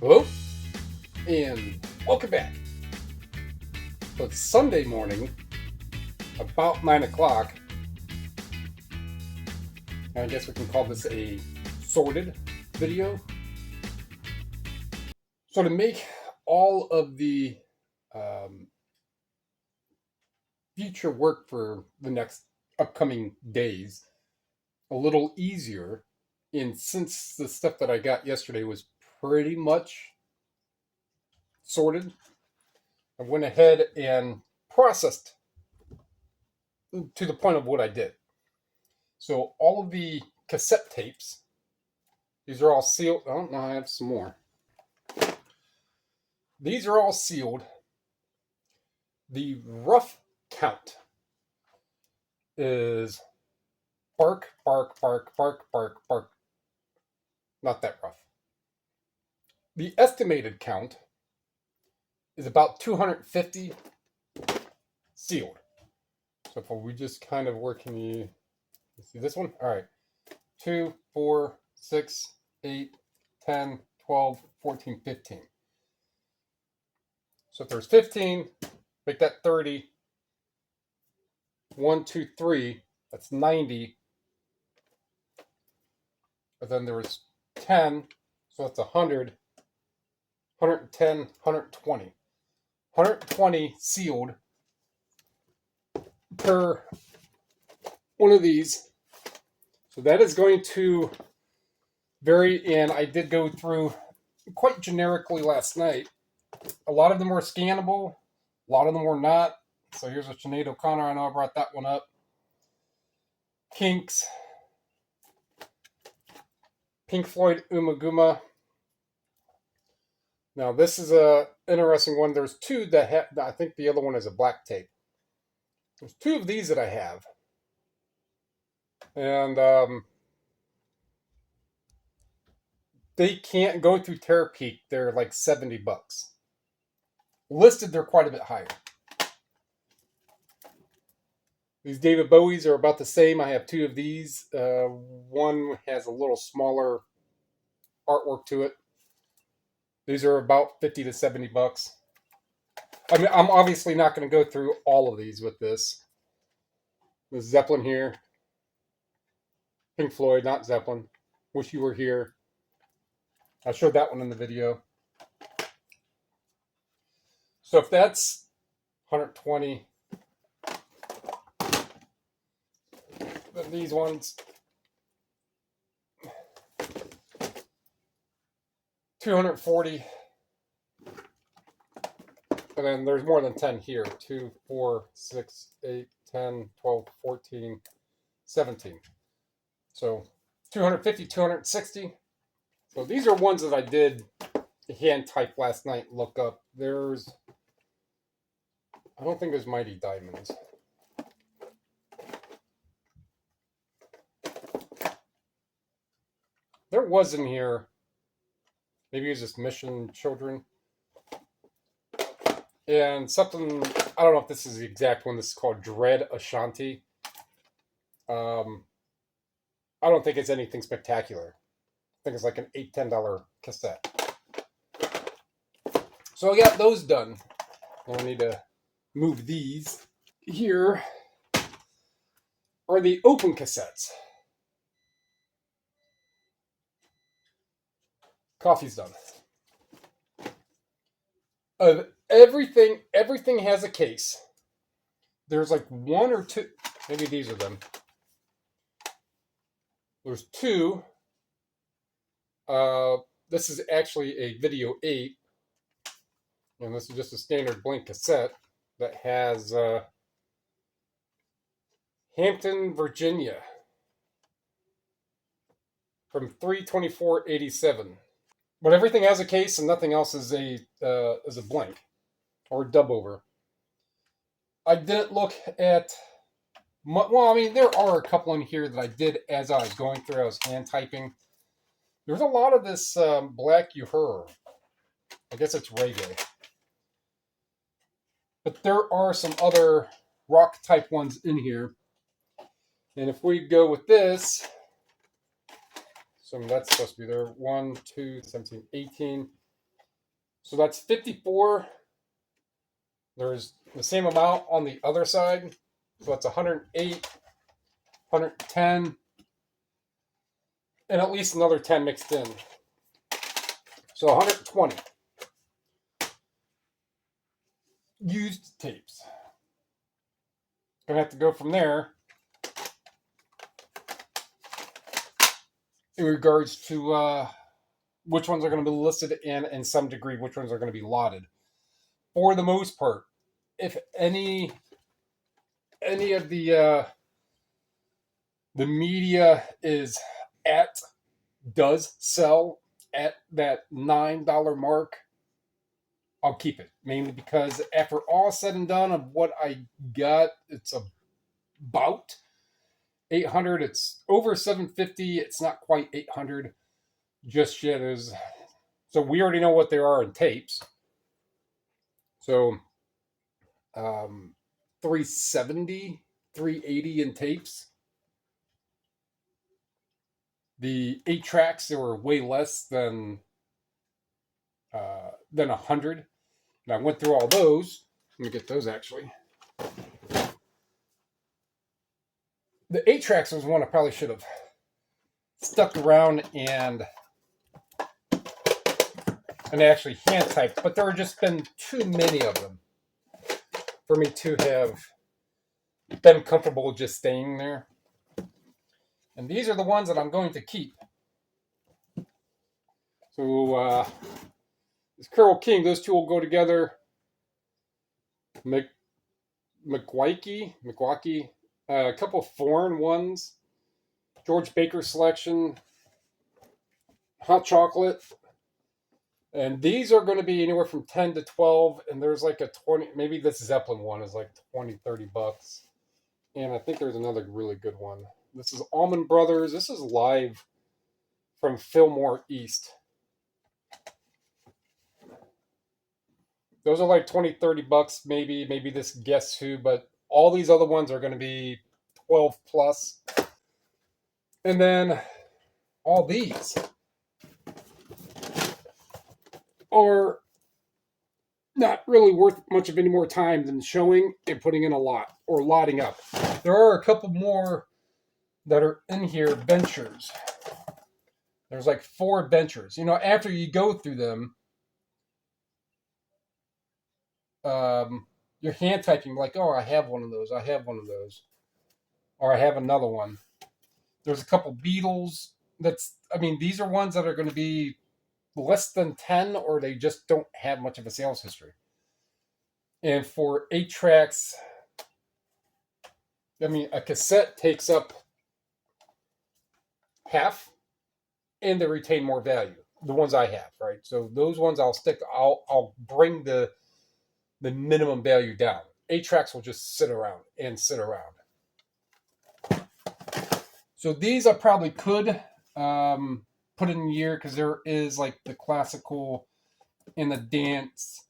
Hello, and welcome back. So it's Sunday morning, about 9 o'clock. I guess we can call this a sorted video. So to make all of the future work for the next upcoming days a little easier, and since the stuff that I got yesterday was pretty much sorted, I went ahead and processed to the point of what I did. So all of the cassette tapes, these are all sealed. Oh, no, I have some more. These are all sealed. The rough count is bark, bark, bark, bark, bark, bark. Not that rough. The estimated count is about 250 sealed. So if we just kind of working you see this one? All right. 2, 4, 6, 8, 10, 12, 14, 15. So if there's 15, make that 30. 1, 2, 3, that's 90. And then there was 10, so that's 100, 110, 120. 120 sealed per one of these. So that is going to vary, and I did go through quite generically last night. A lot of them were scannable, a lot of them were not. So here's a Sinead O'Connor. I know I brought that one up. Kinks. Pink Floyd Umaguma. Now this is a interesting one. There's two that have, I think the other one is a black tape. There's two of these that I have. And they can't go through Terapeak. They're like $70. Listed, they're quite a bit higher. These David Bowies are about the same. I have two of these. One has a little smaller artwork to it. These are about $50 to $70. I mean, I'm obviously not going to go through all of these with this. There's Zeppelin here. Pink Floyd, not Zeppelin. Wish You Were Here. I showed that one in the video. So if that's 120, then these ones, 240. And then there's more than 10 here. 2, 4, 6, 8, 10, 12, 14, 17. So 250, 260. So these are ones that I did hand type last night, look up. There's, I don't think there's Mighty Diamonds. There was in here, maybe it was just Mission Children. And something, I don't know if this is the exact one. This is called Dread Ashanti. I don't think it's anything spectacular. I think it's like an $8, $10 cassette. So I got those done. I need to move these. Here are the open cassettes. Coffee's done. Everything has a case. There's like one or two, maybe these are them. There's two. This is actually a Video 8. And this is just a standard blank cassette that has Hampton, Virginia from 3/24/87. But everything has a case and nothing else is a blank or a dub over. I didn't look at, well, I mean, there are a couple in here that I did as I was going through. I was hand typing. There's a lot of this Black Uhura. I guess it's reggae. But there are some other rock type ones in here. And if we go with this, so that's supposed to be there. 1, 2, 17, 18. So that's 54. There's the same amount on the other side. So that's 108, 110, and at least another 10 mixed in. So 120 used tapes. Gonna have to go from there in regards to which ones are going to be listed and in some degree which ones are going to be lotted. For the most part, if any of the media does sell at that $9 mark, I'll keep it, mainly because after all said and done of what I got, it's about 800. It's over 750. It's not quite 800 just yet. So we already know what there are in tapes. So 370, 380 in tapes. The 8 tracks, there were way less than 100. And I went through all those. Let me get those actually. The 8 tracks was one I probably should have stuck around and actually hand typed, but there have just been too many of them for me to have been comfortable just staying there. And these are the ones that I'm going to keep. So this Carole King, those two will go together. McWakey, a couple of foreign ones. George Baker selection, hot chocolate. And these are going to be anywhere from 10 to 12. And there's like a 20, maybe this Zeppelin one is like 20, 30 bucks. And I think there's another really good one. This is Allman Brothers. This is live from Fillmore East. Those are like 20, 30 bucks, maybe this Guess Who, but all these other ones are going to be 12 plus. And then all these are not really worth much of any more time than showing and putting in a lot or lotting up. There are a couple more that are in here, ventures. There's like 4 ventures. You know, after you go through them, you're hand typing like, oh, I have one of those, or I have another one. There's a couple Beatles. These are ones that are going to be less than 10, or they just don't have much of a sales history. And for 8 tracks, a cassette takes up half, and they retain more value. The ones I have, right? So those ones I'll bring the minimum value down. 8 tracks will just sit around. So these I probably could put in a year, because there is like the classical and the dance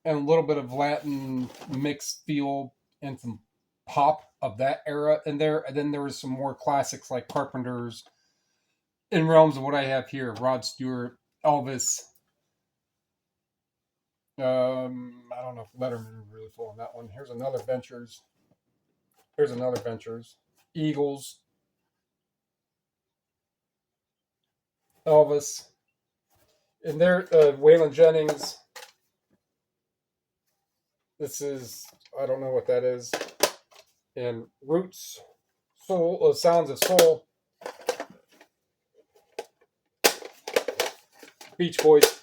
and a little bit of Latin mixed feel and some pop of that era in there. And then there was some more classics like Carpenters, in realms of what I have here: Rod Stewart, Elvis. I don't know if Letterman is really full on that one. Here's another Ventures. Eagles. Elvis. And there, Waylon Jennings. This is, I don't know what that is. And Roots, Soul, Sounds of Soul. Beach Boys.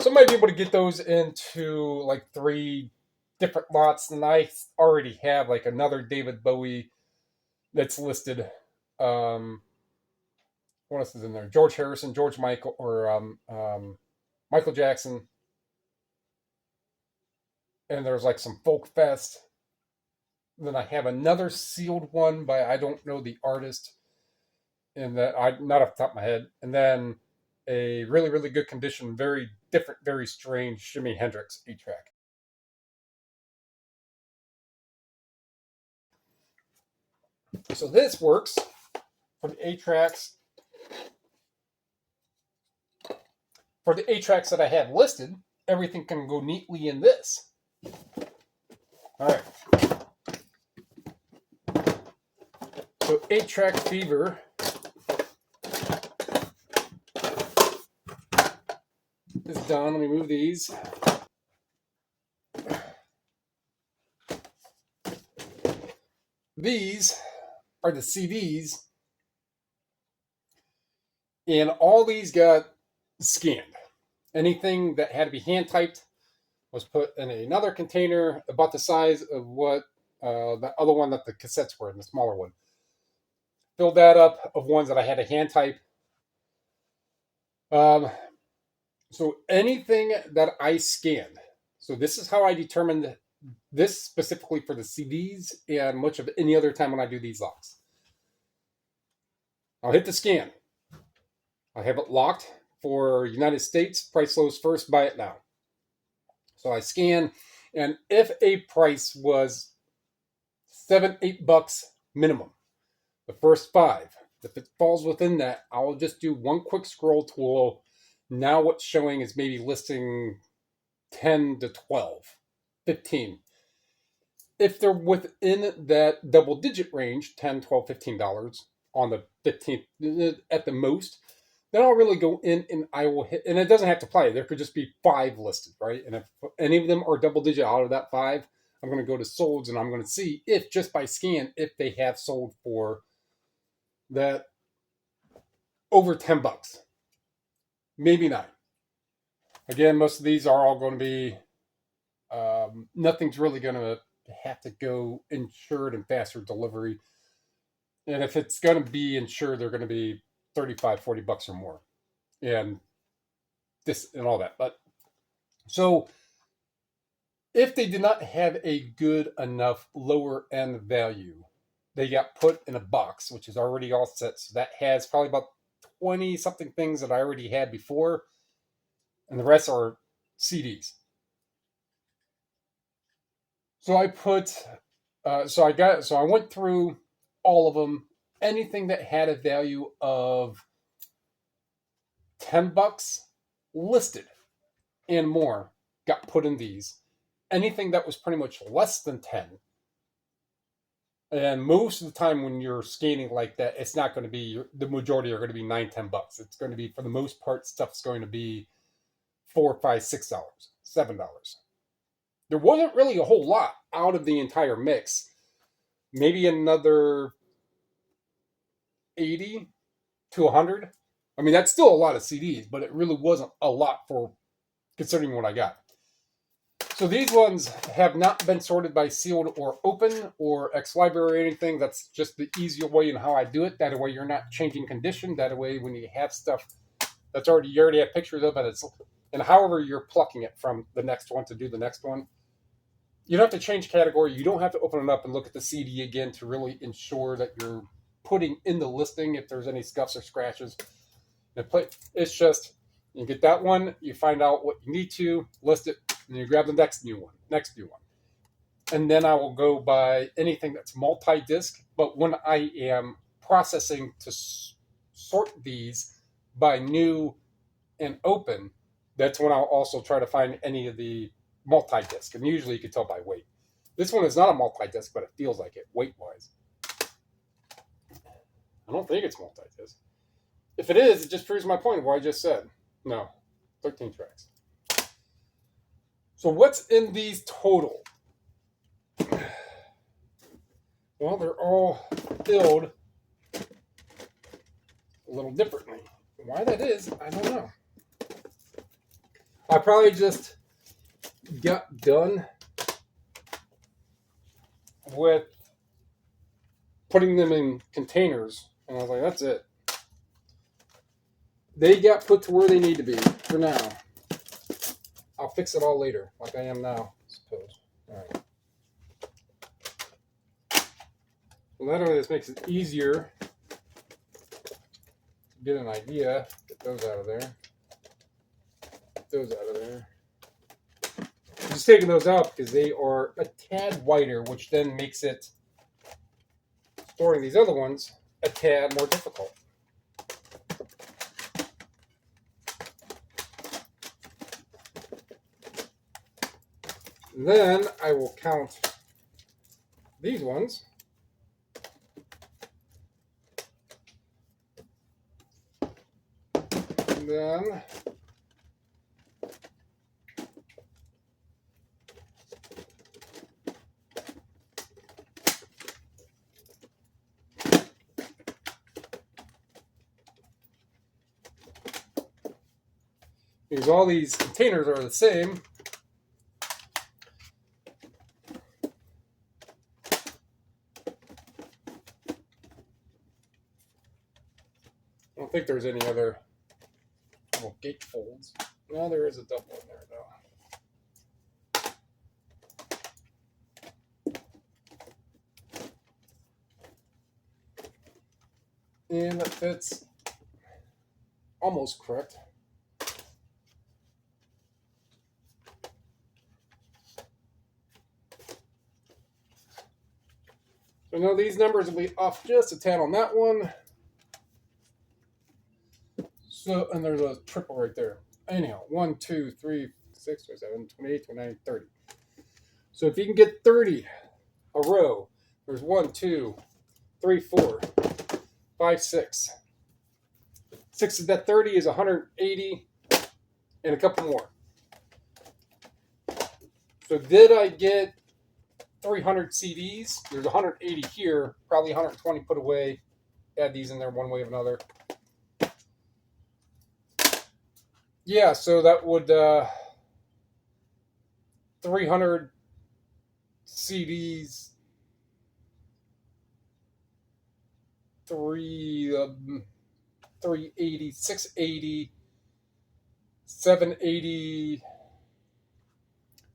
So I might be able to get those into like 3 different lots. And I already have like another David Bowie that's listed. What else is in there? George Harrison, George Michael, or Michael Jackson. And there's like some Folk Fest. Then I have another sealed one by, I don't know the artist, and that not off the top of my head. And then a really, really good condition, very different, very strange Jimi Hendrix 8-track. So this works for the 8 tracks. For the 8 tracks that I have listed, everything can go neatly in this. All right. So 8-track Fever is done. Let me move these. These are the CDs, and all these got scanned. Anything that had to be hand typed was put in another container about the size of what the other one that the cassettes were in, the smaller one. Filled that up of ones that I had to hand type. So anything that I scanned, so this is how I determined this specifically for the CDs and much of any other time when I do these locks. I'll hit the scan. I have it locked for United States, price lowest first, buy it now. So I scan, and if a price was $7-8 minimum, the first 5, if it falls within that, I'll just do one quick scroll tool. Now what's showing is maybe listing 10 to 12, 15. If they're within that double digit range, $10, $12, $15 on the 15th at the most, then I'll really go in and I will hit, and it doesn't have to play. There could just be 5 listed, right? And if any of them are double digit out of that 5, I'm going to go to solds and I'm going to see if just by scan, if they have sold for that over $10, maybe not. Again, most of these are all going to be, nothing's really going to have to go insured and faster delivery. And if it's going to be insured, they're going to be $35, $40 or more. And this and all that. But so if they did not have a good enough lower end value, they got put in a box, which is already all set. So that has probably about 20 something things that I already had before. And the rest are CDs. So I went through all of them. Anything that had a value of $10 listed and more got put in these. Anything that was pretty much less than 10, and most of the time when you're scanning like that, it's not going to be, the majority are going to be $9, $10. It's going to be, for the most part, stuff's going to be $4, $5, $6, $7. There wasn't really a whole lot out of the entire mix. Maybe another 80 to 100. I mean, that's still a lot of CDs, but it really wasn't a lot for considering what I got. So these ones have not been sorted by sealed or open or ex-library or anything. That's just the easier way in how I do it. That way you're not changing condition. That way when you have stuff that's you already have pictures of it, and however you're plucking it from the next one to do the next one, you don't have to change category. You don't have to open it up and look at the CD again to really ensure that you're putting in the listing if there's any scuffs or scratches. It's just, you get that one, you find out what you need to, list it, and you grab the next new one. And then I will go by anything that's multi-disc, but when I am processing to sort these by new and open, that's when I'll also try to find any of the multi-disc. And usually you can tell by weight. This one is not a multi-disc, but it feels like it weight-wise. I don't think it's multi-disc. If it is, it just proves my point of what I just said. No, 13 tracks. So what's in these total? Well, they're all filled a little differently. Why that is, I don't know. I probably just got done with putting them in containers, and I was like, that's it. They got put to where they need to be for now. I'll fix it all later, like I am now, I suppose. All right. Well, that way this makes it easier to get an idea. Get those out of there. Get those out of there. I'm just taking those out because they are a tad wider, which then makes it storing these other ones a tad more difficult. And then I will count these ones. And then because all these containers are the same. I don't think there's any other little gatefolds. No, there is a double in there, though. And that fits almost correct. So now these numbers will be off just a tad on that one. So, and there's a triple right there. Anyhow, 1, 2, 3, 6, 7, 28, 29, 30. So if you can get 30 a row, there's 1, 2, 3, 4, 5, 6. 6 of that 30 is 180 and a couple more. So did I get 300 CDs? There's 180 here, probably 120 put away. Add these in there one way or another. Yeah, so that would 300 CDs, 380, 680, 780,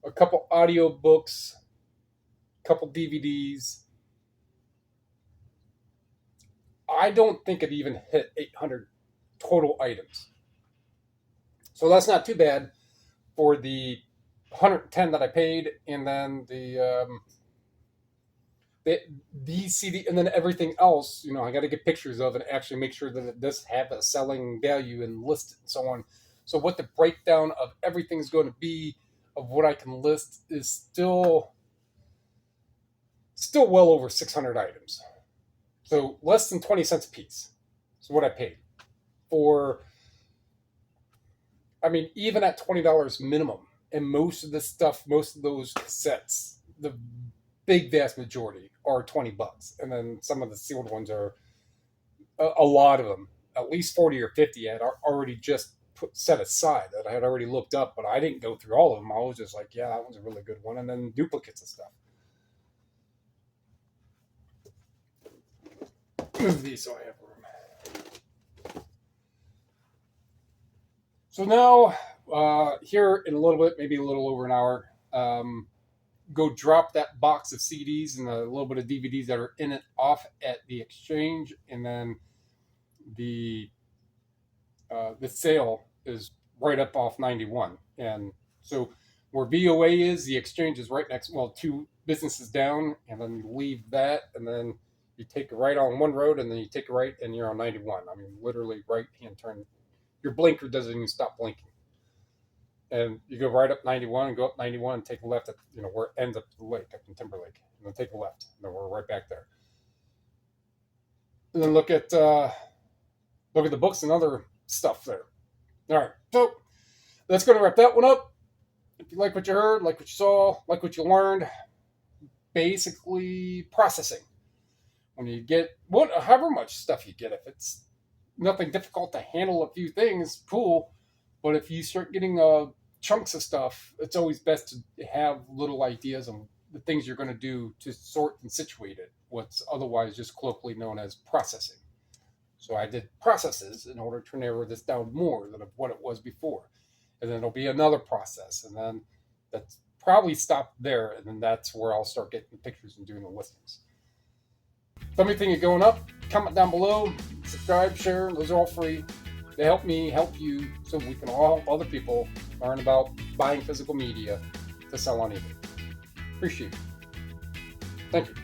a couple audio books, a couple DVDs. I don't think it even hit 800 total items. So that's not too bad for the 110 that I paid, and then the CD, and then everything else. I got to get pictures of and actually make sure that it does have a selling value and list it and so on. So what the breakdown of everything's going to be of what I can list is still well over 600 items. So less than 20 cents a piece is what I paid for. I mean, even at $20 minimum, and most of this stuff, most of those cassettes, the big vast majority are $20, and then some of the sealed ones are a lot of them, at least 40 or 50, I had already just set aside that I had already looked up, but I didn't go through all of them. I was just like, yeah, that one's a really good one, and then duplicates and stuff. Move these so I have room. So now, here in a little bit, maybe a little over an hour, go drop that box of CDs and a little bit of DVDs that are in it off at the exchange, and then the sale is right up off 91. And so where VOA is, the exchange is right next, 2 businesses down, and then you leave that, and then you take a right on one road, and then you take a right, and you're on 91. I mean, literally right-hand turn. Your blinker doesn't even stop blinking. And you go right up 91 and go up 91 and take a left at, where it ends up to the lake, up in Timberlake. And then take a left. And then we're right back there. And then look at the books and other stuff there. All right. So that's going to wrap that one up. If you like what you heard, like what you saw, like what you learned, basically processing. When you get however much stuff you get, if it's nothing difficult to handle, a few things, cool. But if you start getting chunks of stuff, it's always best to have little ideas on the things you're going to do to sort and situate it, what's otherwise just colloquially known as processing. So I did processes in order to narrow this down more than what it was before. And then there'll be another process, and then that's probably stopped there, and then that's where I'll start getting pictures and doing the listings. So anything you're going up, comment down below, subscribe, share, those are all free. They help me help you, so we can all help other people learn about buying physical media to sell on eBay. Appreciate it. Thank you.